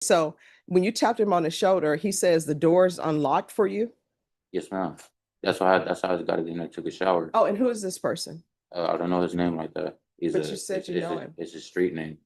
So when you tapped him on the shoulder, he says the door's unlocked for you? Yes, ma'am. That's how I got in there, took a shower. Oh, and who is this person? I don't know his name like that. But you said you know him. It's his street name,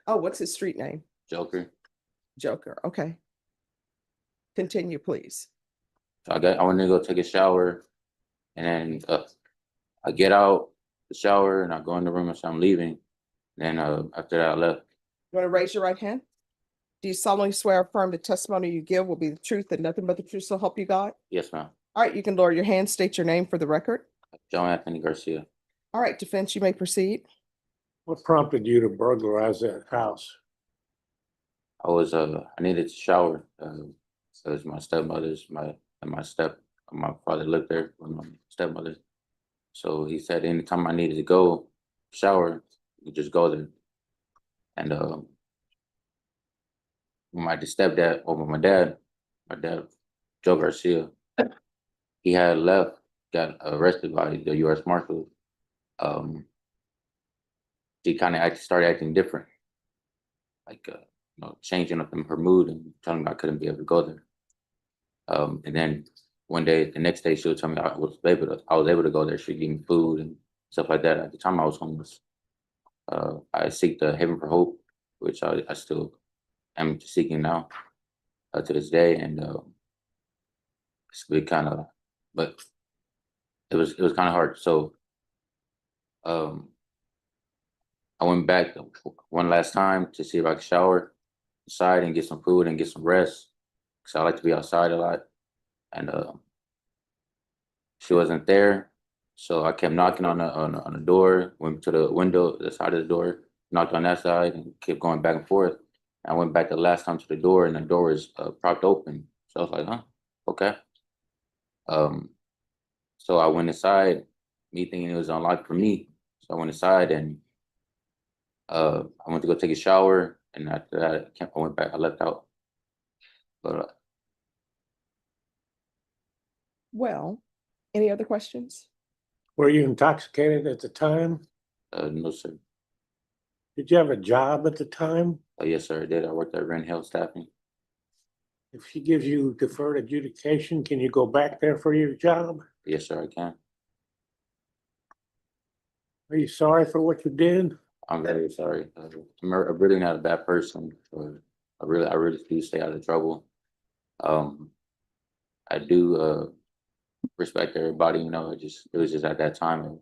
Oh, what's his street name? Joker. Joker. Okay. Continue, please. So I went to go take a shower, and then I get out the shower and I go in the room and say I'm leaving. Then after that I left. You want to raise your right hand? Do you solemnly swear or affirm the testimony you give will be the truth and nothing but the truth, so help you God? Yes, ma'am. All right, you can lower your hand, state your name for the record. John Anthony Garcia. All right, defense, you may proceed. What prompted you to burglarize that house? I needed to shower. So it's my stepmother's, my father lived there with my stepmother. So he said anytime I needed to go shower, you just go there. And my stepdad, or my dad, Joe Garcia, he had left, got arrested by the U.S. Marshals. She kind of started acting different, like changing up her mood and telling me I couldn't be able to go there. And then the next day, she would tell me I was able to go there. She'd give me food and stuff like that. At the time, I was homeless. I seek the Heaven for Hope, which I still am seeking now to this day, and it's been kind of, but it was kind of hard. So I went back one last time to see if I could shower inside and get some food and get some rest, because I like to be outside a lot. And she wasn't there, so I kept knocking on the door. Went to the window, the side of the door, knocked on that side, and kept going back and forth. I went back the last time to the door, and the door was propped open. So I was like, "Huh, okay." So I went inside, me thinking it was unlocked for me. So I went inside and I went to go take a shower, and after that, I went back. I left out. But Well, any other questions? Were you intoxicated at the time? no, sir. Did you have a job at the time? Yes, sir, I did. I worked at Rent Health Staffing. If she gives you deferred adjudication, can you go back there for your job? Yes, sir, I can. Are you sorry for what you did? I'm very sorry. I'm really not a bad person. I really do stay out of trouble. I do respect everybody. It was just at that time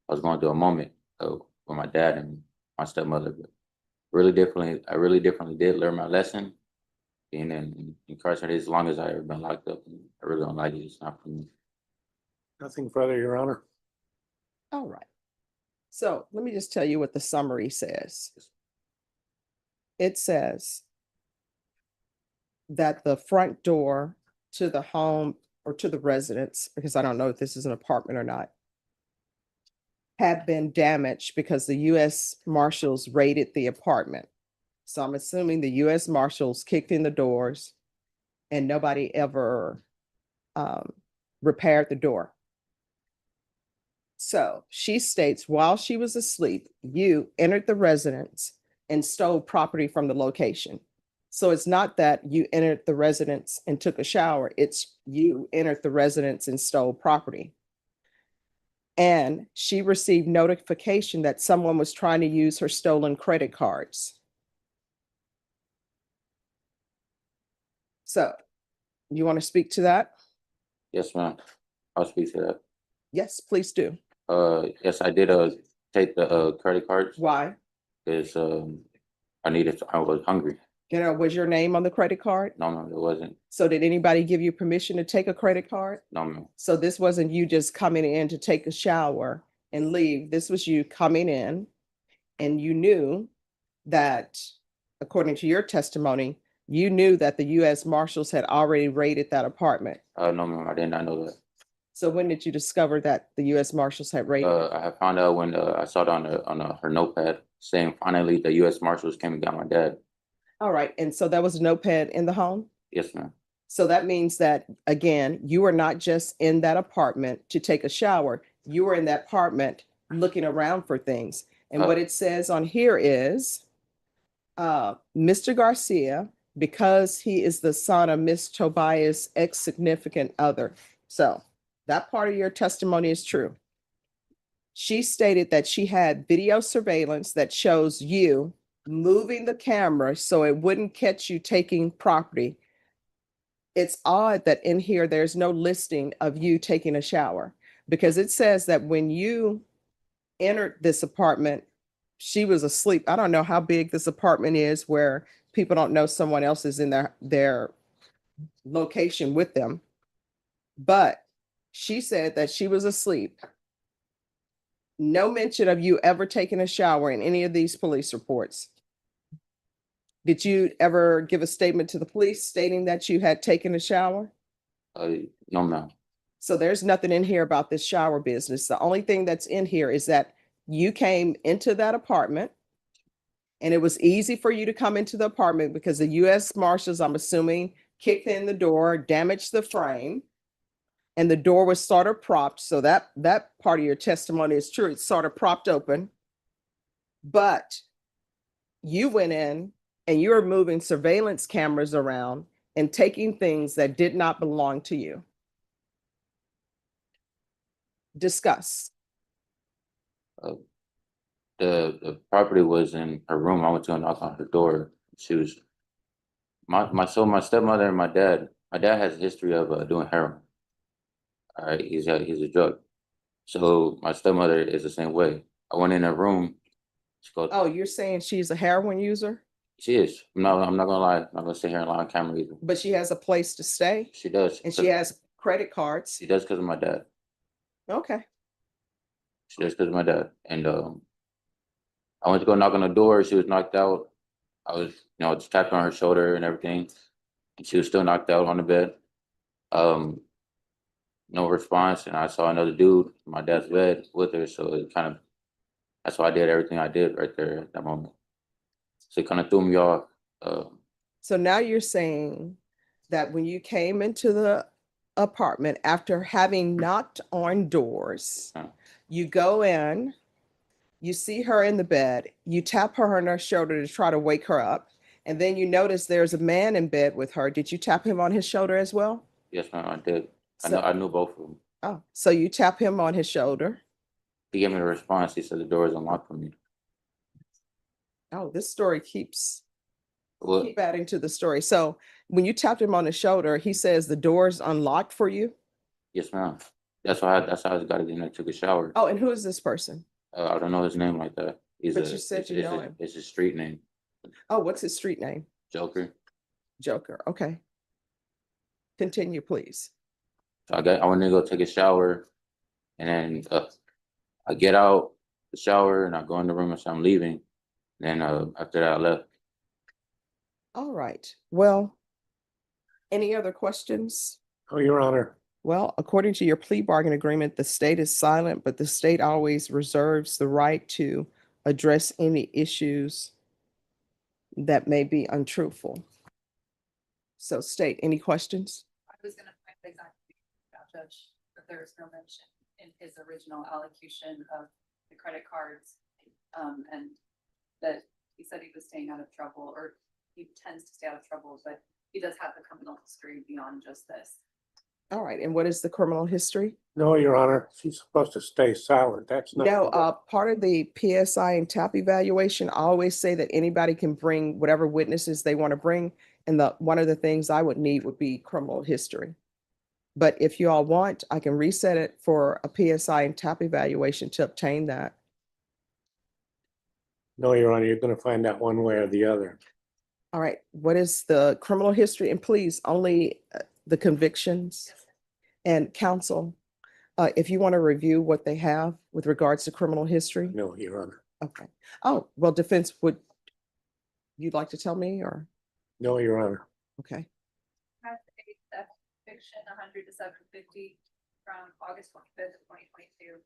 I was going through a moment with my dad and my stepmother. But I really differently did learn my lesson. Being incarcerated as long as I ever been locked up, I really don't like it. It's not for me. Nothing further, Your Honor. All right. So let me just tell you what the summary says. It says that the front door to the home or to the residence, because I don't know if this is an apartment or not, had been damaged because the U.S. Marshals raided the apartment. So I'm assuming the U.S. Marshals kicked in the doors and nobody ever repaired the door. So she states, while she was asleep, you entered the residence and stole property from the location. So it's not that you entered the residence and took a shower, it's you entered the residence and stole property. And she received notification that someone was trying to use her stolen credit cards. So you want to speak to that? Yes, ma'am. I'll speak to that. Yes, please do. Yes, I did take the credit cards Why? because I was hungry. Was your name on the credit card? No, ma'am, it wasn't. So did anybody give you permission to take a credit card? No, ma'am. So this wasn't you just coming in to take a shower and leave. This was you coming in, and you knew that, according to your testimony, you knew that the U.S. Marshals had already raided that apartment. No, ma'am, I did not know that. So when did you discover that the U.S. Marshals had raided? I had found out when I saw it on her notepad saying finally the U.S. Marshals came and got my dad. All right, and so that was a notepad in the home? Yes, ma'am. So that means that, again, you were not just in that apartment to take a shower. You were in that apartment looking around for things. And what it says on here is, Mr. Garcia because he is the son of Miss Tobias' ex-significant other. So that part of your testimony is true. She stated that she had video surveillance that shows you moving the camera so it wouldn't catch you taking property. It's odd that in here, there's no listing of you taking a shower, because it says that when you entered this apartment, she was asleep. I don't know how big this apartment is where people don't know someone else is in their location with them. But she said that she was asleep. No mention of you ever taking a shower in any of these police reports. Did you ever give a statement to the police stating that you had taken a shower? No, ma'am. So there's nothing in here about this shower business. The only thing that's in here is that you came into that apartment and it was easy for you to come into the apartment because the US Marshals, I'm assuming, kicked in the door, damaged the frame, and the door was sort of propped. So that part of your testimony is true. It's sort of propped open. But you went in and you were moving surveillance cameras around and taking things that did not belong to you. Discuss. The property was in her room. I went to go knock on her door. She was my stepmother and my dad. My dad has a history of doing heroin. All right, he's a drug. So my stepmother is the same way. I went in her room. She goes, Oh, you're saying she's a heroin user, she is. I'm not gonna lie. I'm not gonna sit here and lie on camera either. but she has a place to stay She does. and she has credit cards. She does because of my dad. Okay. She does because of my dad. And I went to go knock on the door. She was knocked out. I was, just tapping on her shoulder and everything. And she was still knocked out on the bed. No response. And I saw another dude in my dad's bed with her. So it kind of, that's why I did everything I did right there at that moment. So it kind of threw me off. So now you're saying that when you came into the apartment after having knocked on doors, you go in, you see her in the bed, you tap her on her shoulder to try to wake her up, and then you notice there's a man in bed with her. Did you tap him on his shoulder as well? Yes, ma'am, I did. So- I knew both of them. Oh, so you tap him on his shoulder. He gave me a response. He said the door is unlocked for me. Oh, this story keeps Well, keep adding to the story. So when you tapped him on the shoulder, he says the door's unlocked for you. yes, ma'am. That's how I got in there, took a shower. Oh, and who is this person? I don't know his name like that. But you said you know him. It's his street name, Oh, what's his street name? Joker. Joker. Okay. Continue, please. So I went to go take a shower, and then I get out the shower and I go in the room and say I'm leaving. Then after that I left. All right. Well, any other questions? Oh, Your Honor. Well, according to your plea bargain agreement, the state is silent, but the state always reserves the right to address any issues that may be untruthful. So state, any questions? I was gonna find exactly about Judge, but there is no mention in his original allocution of the credit cards. And that he said he was staying out of trouble, or he tends to stay out of trouble, but he does have the criminal history beyond just this. All right. And what is the criminal history? No, Your Honor. She's supposed to stay silent. That's not. No, part of the PSI and TAP evaluation, I always say that anybody can bring whatever witnesses they want to bring. And one of the things I would need would be criminal history. But if you all want, I can reset it for a PSI and TAP evaluation to obtain that. No, Your Honor, you're gonna find out one way or the other. All right. What is the criminal history? And please, only the convictions. And counsel, if you want to review what they have with regards to criminal history. No, Your Honor. Okay. Oh, well, defense, would you'd like to tell me or? No, Your Honor. Okay. Has a theft conviction 100 to 750 from August 25th of 2022.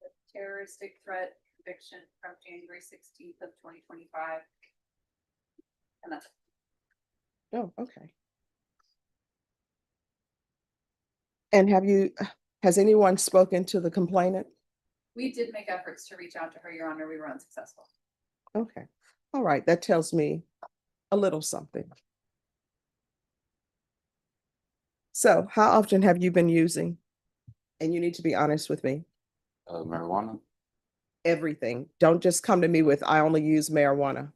The terroristic threat conviction from January 16th of 2025. And that's it. Oh, okay. And has anyone spoken to the complainant? We did make efforts to reach out to her, Your Honor. We were unsuccessful. Okay. All right. That tells me A little something. So how often have you been using? And you need to be honest with me. Marijuana. Everything. Don't just come to me with, I only use marijuana.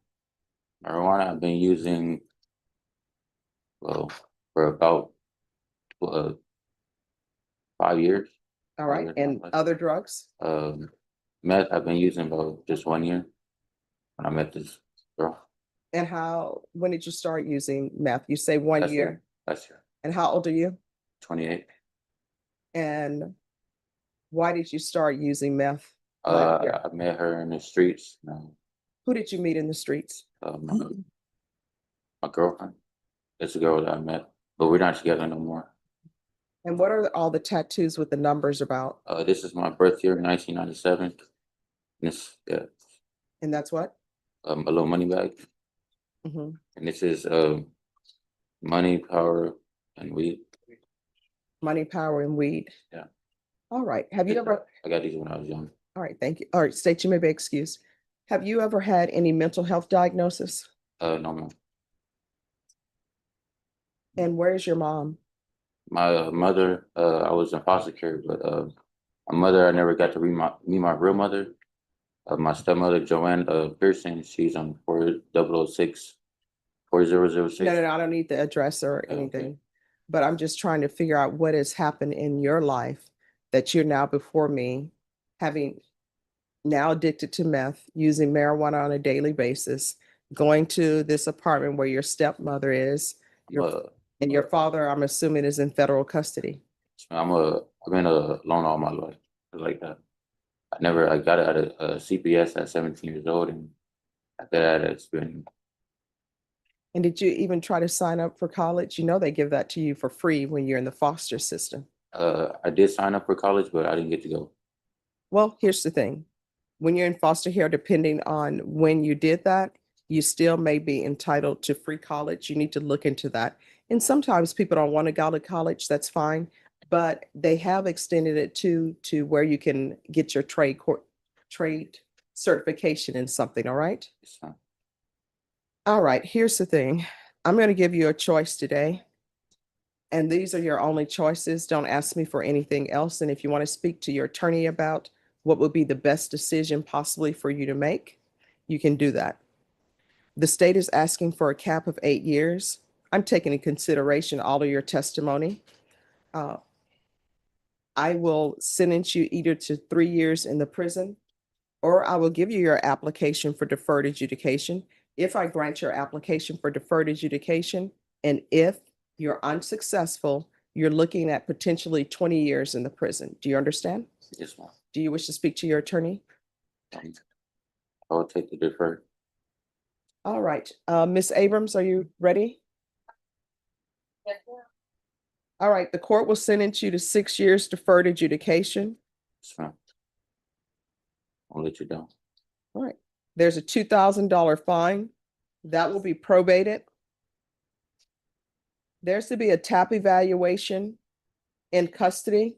Marijuana I've been using, well, for about uh, 5 years. All right. And other drugs? Meth I've been using about just 1 year when I met this girl. And when did you start using meth? You say 1 year. Last year, And how old are you? 28. And why did you start using meth? last year? I met her in the streets. Who did you meet in the streets? My girlfriend. It's a girl that I met, but we're not together no more. And what are all the tattoos with the numbers about? This is my birth year, 1997. This, yeah, And that's what? a little money bag, Mhm. and this is money, power, and weed. Money, power, and weed. Yeah. All right. Have you ever, I got these when I was young. all right, thank you. All right, state you may be excused. Have you ever had any mental health diagnosis? No more. And where's your mom? My mother, I was in foster care, but my mother, I never got to meet my real mother. My stepmother, Joanne Pearson, she's on 4006, 4006. No, I don't need the address or Okay. anything. But I'm just trying to figure out what has happened in your life that you're now before me, having now addicted to meth, using marijuana on a daily basis, going to this apartment where your stepmother is, and your father, I'm assuming, is in federal custody. I've been alone all my life, like that. I got out of CPS at 17 years old, and after that, it's been. And did you even try to sign up for college? You know, they give that to you for free when you're in the foster system. I did sign up for college, but I didn't get to go. Well, here's the thing. When you're in foster care, depending on when you did that, you still may be entitled to free college. You need to look into that. And sometimes people don't want to go to college, that's fine. But they have extended it to where you can get your trade certification in something, all right? It's fine. All right, here's the thing. I'm going to give you a choice today. And these are your only choices. Don't ask me for anything else. And if you want to speak to your attorney about what would be the best decision possibly for you to make, you can do that. The state is asking for a cap of 8 years. I'm taking in consideration all of your testimony. I will sentence you either to 3 years in the prison, or I will give you your application for deferred adjudication. If I grant your application for deferred adjudication, and if you're unsuccessful, you're looking at potentially 20 years in the prison. Do you understand? Yes, ma'am. Do you wish to speak to your attorney? I will take the deferred. All right. Ms. Abrams, are you ready? Yes, ma'am. All right. The court will sentence you to 6 years deferred adjudication. Yes, ma'am. I'll let you down. All right. There's a $2,000 fine. That will be probated. There's to be a TAP evaluation in custody.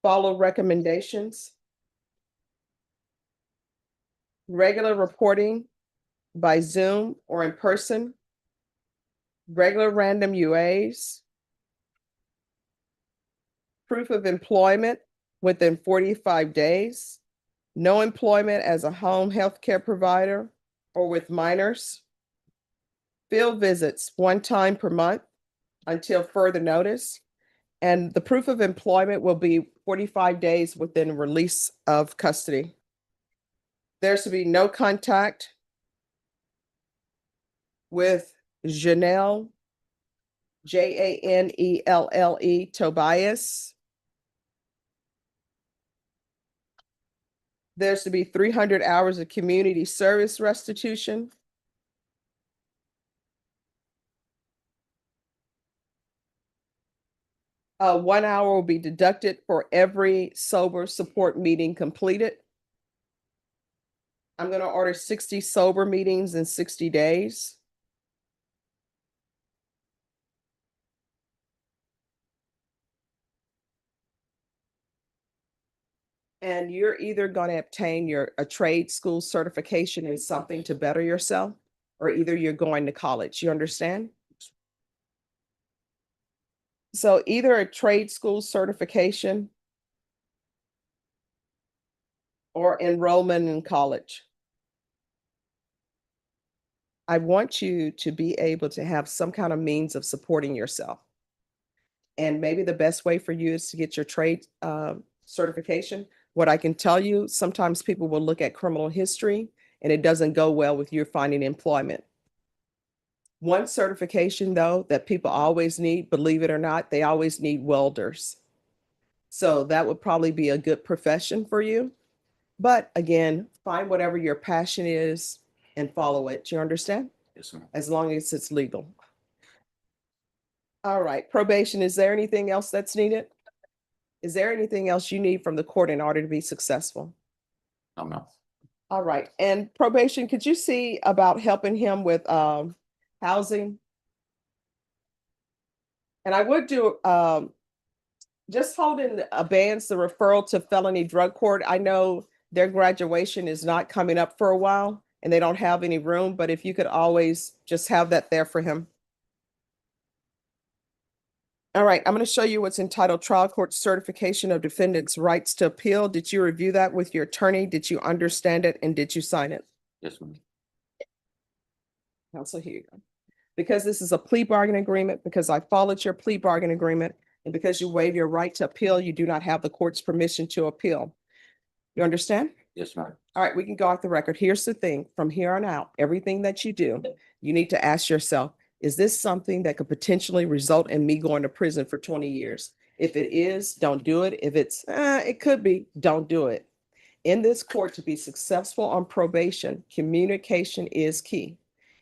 Follow recommendations. Regular reporting by Zoom or in person. Regular random UAs. Proof of employment within 45 days. No employment as a home health care provider or with minors. Field visits 1 time per month until further notice. And the proof of employment will be 45 days within release of custody. There's to be no contact with Janelle, Janelle Tobias. There's to be 300 hours of community service restitution. One hour will be deducted for every sober support meeting completed. I'm going to order 60 sober meetings in 60 days. And you're either going to obtain a trade school certification in something to better yourself, or either you're going to college. You understand? So either a trade school certification or enrollment in college. I want you to be able to have some kind of means of supporting yourself. And maybe the best way for you is to get your trade certification. What I can tell you, sometimes people will look at criminal history and it doesn't go well with you finding employment. One certification, though, that people always need, believe it or not, they always need welders. So that would probably be a good profession for you. But again, find whatever your passion is and follow it. You understand? Yes, ma'am. As long as it's legal. All right, probation, is there anything else that's needed? Is there anything else you need from the court in order to be successful? No, ma'am. All right, and probation, could you see about helping him with housing? And I would do just hold in abeyance the referral to felony drug court. I know their graduation is not coming up for a while and they don't have any room, but if you could always just have that there for him. All right, I'm going to show you what's entitled Trial Court Certification of Defendant's Rights to Appeal. Did you review that with your attorney? Did you understand it and did you sign it? Yes, ma'am. Counsel, here you go. Because this is a plea bargain agreement, because I followed your plea bargain agreement, and because you waive your right to appeal, you do not have the court's permission to appeal. You understand? Yes, ma'am. All right, we can go off the record. Here's the thing, from here on out, everything that you do, you need to ask yourself, is this something that could potentially result in me going to prison for 20 years? If it is, don't do it. If it's, it could be, don't do it. In this court, to be successful on probation, communication is key.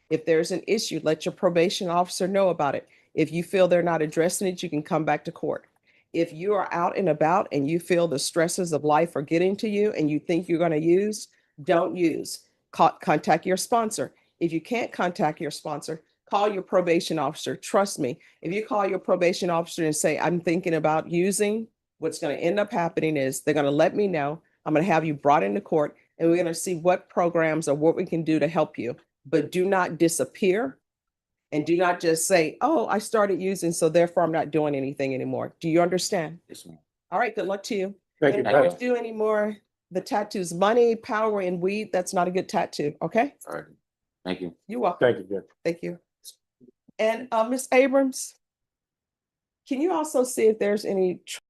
If there's an issue, let your probation officer know about it. If you feel they're not addressing it, you can come back to court. If you are out and about and you feel the stresses of life are getting to you and you think you're going to use, don't use. Contact your sponsor. If you can't contact your sponsor, call your probation officer. Trust me, if you call your probation officer and say, I'm thinking about using, what's going to end up happening is they're going to let me know. I'm going to have you brought into court and we're going to see what programs or what we can do to help you. But do not disappear and do not just say, oh, I started using, so therefore I'm not doing anything anymore. Do you understand? Yes, ma'am. All right, good luck to you. Thank you. And don't do any more, the tattoos, money, power, and weed. That's not a good tattoo, okay? All right. Thank you. You're welcome. Thank you, Judge. Thank you. And Ms. Abrams, can you also see if there's any